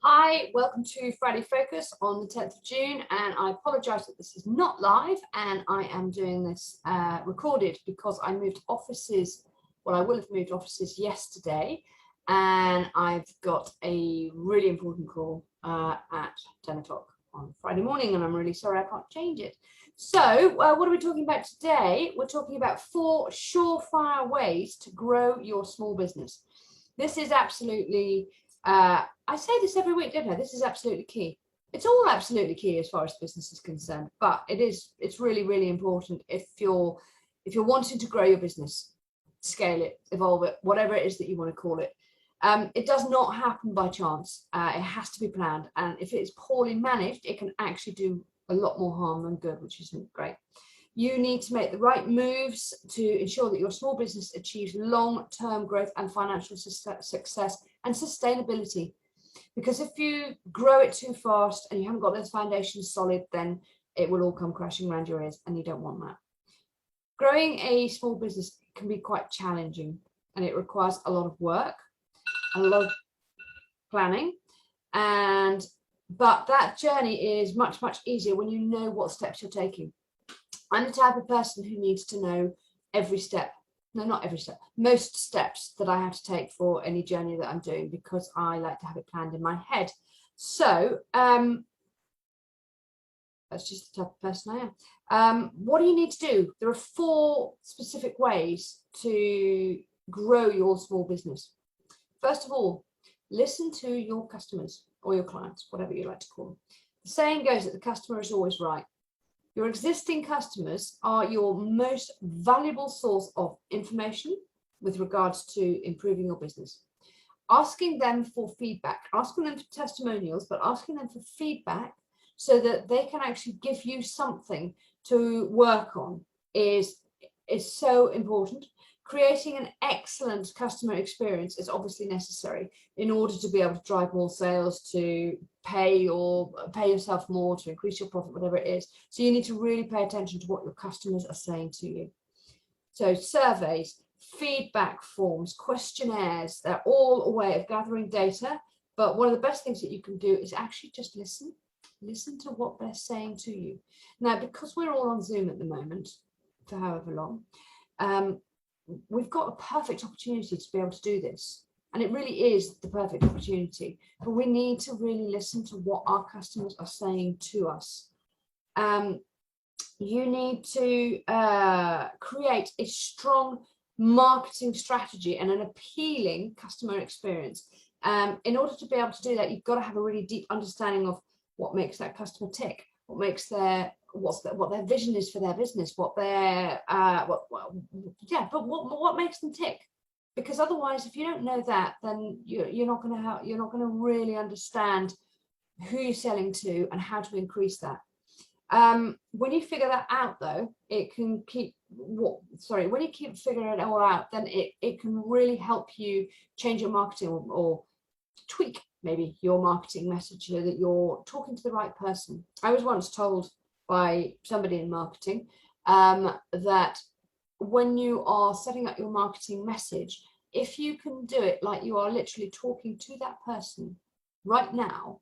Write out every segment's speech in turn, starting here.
Hi, welcome to Friday Focus on the 10th of June, and I apologise that this is not live and I am doing this recorded because I moved offices. Well, I will have moved offices yesterday, and I've got a really important call at 10 o'clock on Friday morning, and I'm really sorry I can't change it. So what are we talking about today? We're talking about 4 surefire ways to grow your small business. This is absolutely I say this every week, don't I? This is absolutely key. It's all absolutely key as far as business is concerned, but it's really, really important if you're wanting to grow your business, scale it, evolve it, whatever it is that you want to call it. It does not happen by chance. It has to be planned, and if it's poorly managed, it can actually do a lot more harm than good, which isn't great. You need to make the right moves to ensure that your small business achieves long-term growth and financial success and sustainability. Because if you grow it too fast and you haven't got those foundations solid, then it will all come crashing around your ears, and you don't want that. Growing a small business can be quite challenging, and it requires a lot of work, a lot of planning, but that journey is much, much easier when you know what steps you're taking. I'm the type of person who needs to know every step. No, not every step. Most steps that I have to take for any journey that I'm doing, because I like to have it planned in my head. So that's just the type of person I am. What do you need to do? There are 4 specific ways to grow your small business. First of all, listen to your customers or your clients, whatever you like to call them. The saying goes that the customer is always right. Your existing customers are your most valuable source of information with regards to improving your business. Asking them for feedback, asking them for testimonials, but asking them for feedback so that they can actually give you something to work on is so important. Creating an excellent customer experience is obviously necessary in order to be able to drive more sales, to pay yourself more, to increase your profit, whatever it is. So you need to really pay attention to what your customers are saying to you. So surveys, feedback forms, questionnaires, they're all a way of gathering data. But one of the best things that you can do is actually just listen to what they're saying to you. Now, because we're all on Zoom at the moment for however long, we've got a perfect opportunity to be able to do this, and it really is the perfect opportunity, but we need to really listen to what our customers are saying to us. You need to create a strong marketing strategy and an appealing customer experience. In order to be able to do that, you've got to have a really deep understanding of what makes that customer tick, what makes what their vision is for their business, what makes them tick. Because otherwise, if you don't know that, then you're not going to really understand who you're selling to and how to increase that. When you figure that out, though, when you keep figuring it all out, then it can really help you change your marketing or tweak maybe your marketing message so that you're talking to the right person. I was once told by somebody in marketing that when you are setting up your marketing message, if you can do it like you are literally talking to that person right now,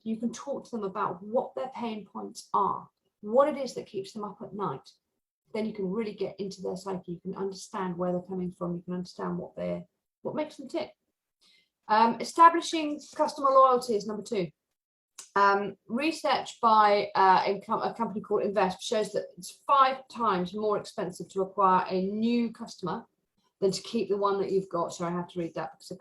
you can talk to them about what their pain points are, what it is that keeps them up at night. Then you can really get into their psyche. You can understand where they're coming from. You can understand what makes them tick. Establishing customer loyalty is number 2. Research by a company called Invest shows that it's 5 times more expensive to acquire a new customer than to keep the one that you've got. So I have to read that because I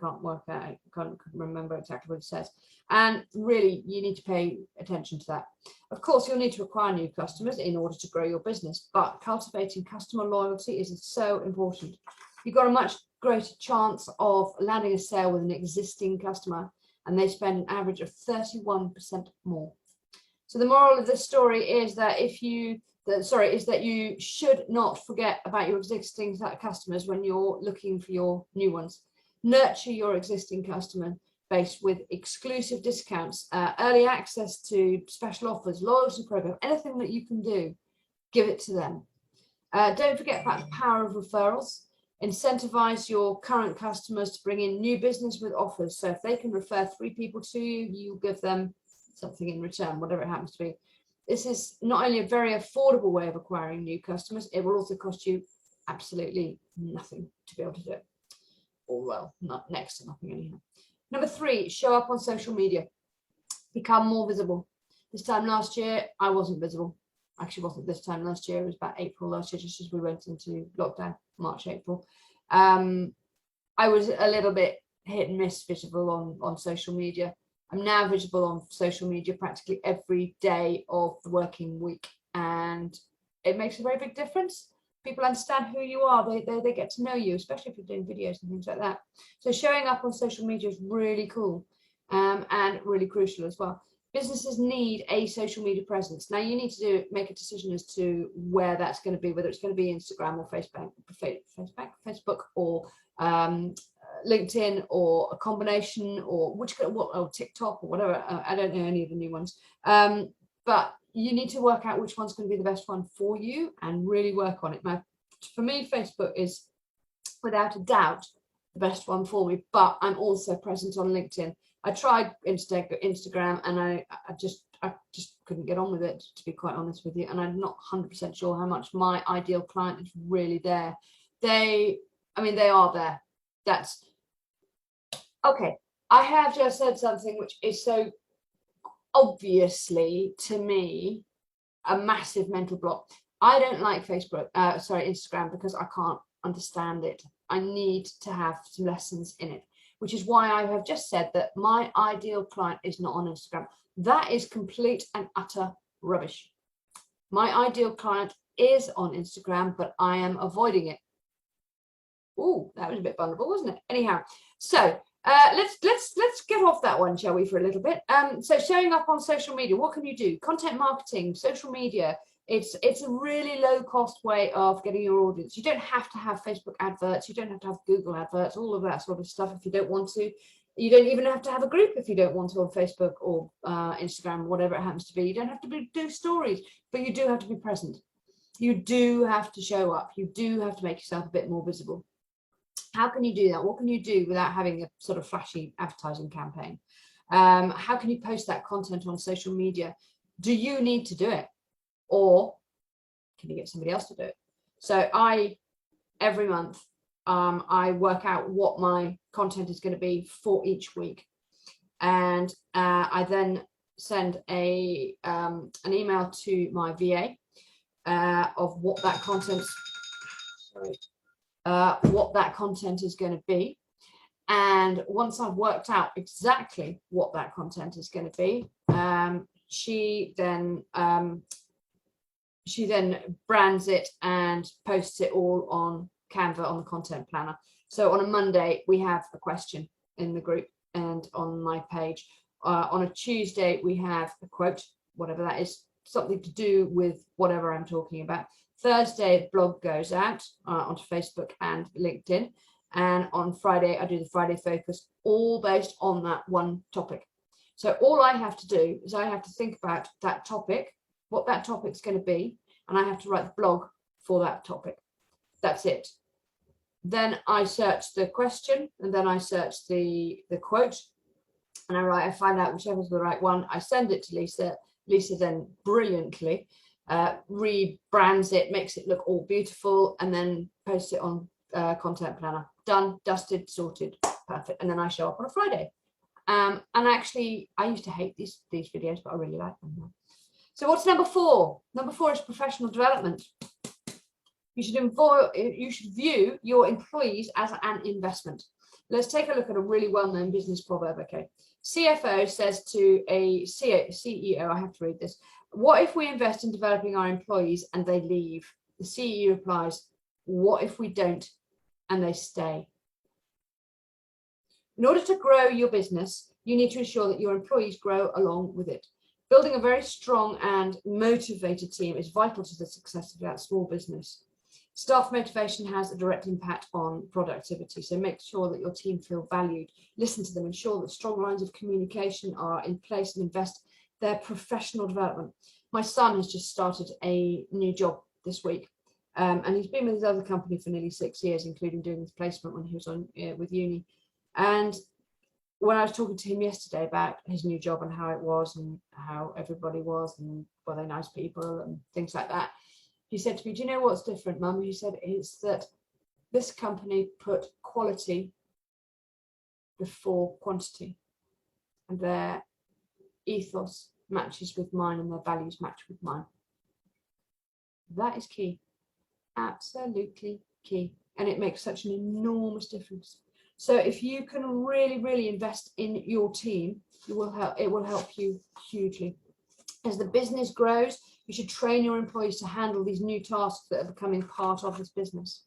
can't remember exactly what it says. And really, you need to pay attention to that. Of course, you'll need to acquire new customers in order to grow your business, but cultivating customer loyalty is so important. You've got a much greater chance of landing a sale with an existing customer, and they spend an average of 31% more. So the moral of this story is that you should not forget about your existing customers when you're looking for your new ones. Nurture your existing customer base with exclusive discounts, early access to special offers, loyalty program, anything that you can do, give it to them. Don't forget about the power of referrals. Incentivize your current customers to bring in new business with offers. So if they can refer 3 people to you, you give them something in return, whatever it happens to be. This is not only a very affordable way of acquiring new customers, it will also cost you absolutely nothing to be able to do it. Or well, not next to nothing anyhow. Number 3, show up on social media. Become more visible. This time last year, I wasn't visible. Actually, wasn't this time last year. It was about April last year, just as we went into lockdown, March, April. I was a little bit hit and miss visible on social media. I'm now visible on social media practically every day of the working week, and it makes a very big difference. People understand who you are. They get to know you, especially if you're doing videos and things like that. So showing up on social media is really cool and really crucial as well. Businesses need a social media presence. Now you need to make a decision as to where that's going to be, whether it's going to be Instagram or Facebook or LinkedIn, or a combination, or or TikTok or whatever. I don't know any of the new ones, but you need to work out which one's going to be the best one for you and really work on it. Now, for me, Facebook is without a doubt the best one for me, but I'm also present on LinkedIn. I tried Instagram and I just couldn't get on with it, to be quite honest with you. And I'm not 100% sure how much my ideal client is really there. They are there. That's okay. I have just said something which is so obviously to me a massive mental block. I don't like Instagram, because I can't understand it. I need to have some lessons in it, which is why I have just said that my ideal client is not on Instagram. That is complete and utter rubbish. My ideal client is on Instagram, but I am avoiding it. Oh, that was a bit vulnerable, wasn't it? Anyhow, so let's get off that one, shall we, for a little bit. So showing up on social media, what can you do? Content marketing, social media. It's a really low cost way of getting your audience. You don't have to have Facebook adverts. You don't have to have Google adverts, all of that sort of stuff if you don't want to. You don't even have to have a group if you don't want to on Facebook or Instagram, whatever it happens to be. You don't have to do stories, but you do have to be present. You do have to show up. You do have to make yourself a bit more visible. How can you do that? What can you do without having a sort of flashy advertising campaign? How can you post that content on social media? Do you need to do it? Or can you get somebody else to do it? So every month, I work out what my content is going to be for each week. And I then send an email to my VA of what that content, what that content is going to be. And once I've worked out exactly what that content is going to be, she then brands it and posts it all on Canva on the content planner. So on a Monday, we have a question in the group and on my page. On a Tuesday, we have a quote, whatever that is, something to do with whatever I'm talking about. Thursday, the blog goes out onto Facebook and LinkedIn. And on Friday, I do the Friday focus, all based on that one topic. So all I have to do is I have to think about that topic, what that topic's going to be, and I have to write the blog for that topic. That's it. Then I search the question, and then I search the quote, and I find out whichever's the right one. I send it to Lisa. Lisa then brilliantly rebrands it, makes it look all beautiful, and then posts it on content planner. Done, dusted, sorted, perfect. And then I show up on a Friday. And actually, I used to hate these videos, but I really like them now. So what's number 4? Number 4 is professional development. You should view your employees as an investment. Let's take a look at a really well-known business proverb. Okay, CFO says to a CEO, I have to read this. What if we invest in developing our employees and they leave? The CEO replies, what if we don't and they stay? In order to grow your business, you need to ensure that your employees grow along with it. Building a very strong and motivated team is vital to the success of that small business. Staff motivation has a direct impact on productivity, so make sure that your team feel valued. Listen to them, ensure that strong lines of communication are in place, and invest their professional development. My son has just started a new job this week. And he's been with his other company for nearly 6 years, including doing his placement when he was on with uni. And when I was talking to him yesterday about his new job and how it was and how everybody was and were they nice people and things like that, he said to me, do you know what's different, Mum? He said, it's that this company put quality before quantity, and their ethos matches with mine and their values match with mine. That is key, absolutely key, and it makes such an enormous difference. So if you can really invest in your team, it will help you hugely. As the business grows, you should train your employees to handle these new tasks that are becoming part of this business.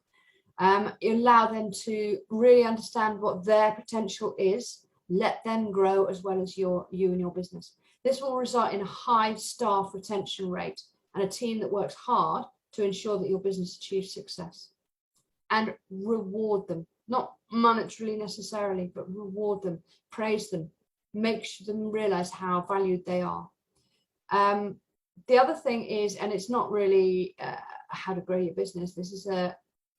Allow them to really understand what their potential is. Let them grow as well as you and your business. This will result in a high staff retention rate and a team that works hard to ensure that your business achieves success. And reward them, not monetarily necessarily, but reward them, praise them, make them realize how valued they are. The other thing is, and it's not really how to grow your business, this is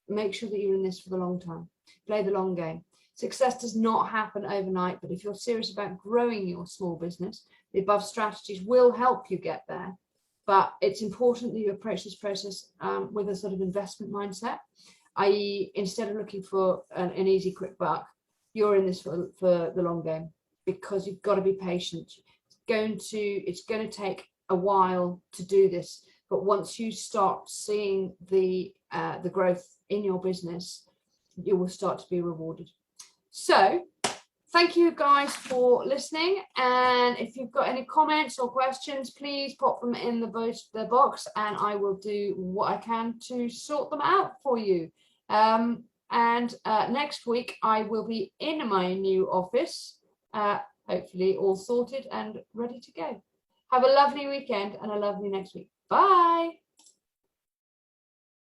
make sure that you're in this for the long time. Play the long game. Success does not happen overnight, but if you're serious about growing your small business, the above strategies will help you get there. But it's important that you approach this process with a sort of investment mindset, i.e. instead of looking for an easy quick buck, you're in this for the long game, because you've got to be patient. It's going to take a while to do this, but once you start seeing the growth in your business, you will start to be rewarded. So thank you guys for listening, and if you've got any comments or questions, please pop them in the box and I will do what I can to sort them out for you. And next week I will be in my new office, hopefully all sorted and ready to go. Have a lovely weekend and a lovely next week. Bye.